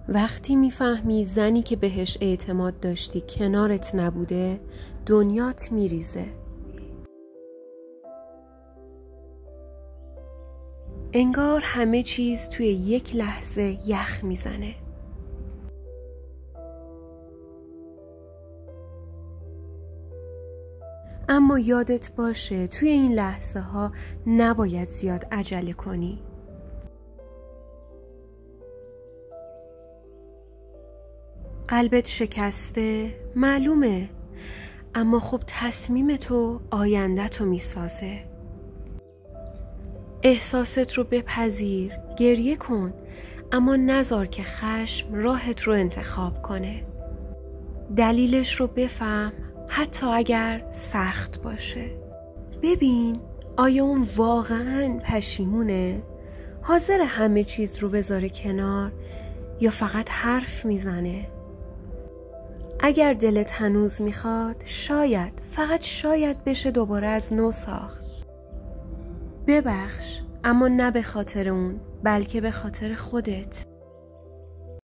وقتی میفهمی زنی که بهش اعتماد داشتی کنارت نبوده، دنیات میریزه. انگار همه چیز توی یک لحظه یخ میزنه. اما یادت باشه توی این لحظه ها نباید زیاد عجله کنی. قلبت شکسته، معلومه، اما خب تصمیم تو آینده تو میسازه. احساست رو بپذیر، گریه کن، اما نذار که خشم راهت رو انتخاب کنه. دلیلش رو بفهم، حتی اگر سخت باشه. ببین آیا اون واقعاً پشیمونه؟ حاضر همه چیز رو بذاره کنار یا فقط حرف میزنه؟ اگر دلت هنوز میخواد، شاید، فقط شاید بشه دوباره از نو ساخت. ببخش، اما نه به خاطر اون، بلکه به خاطر خودت.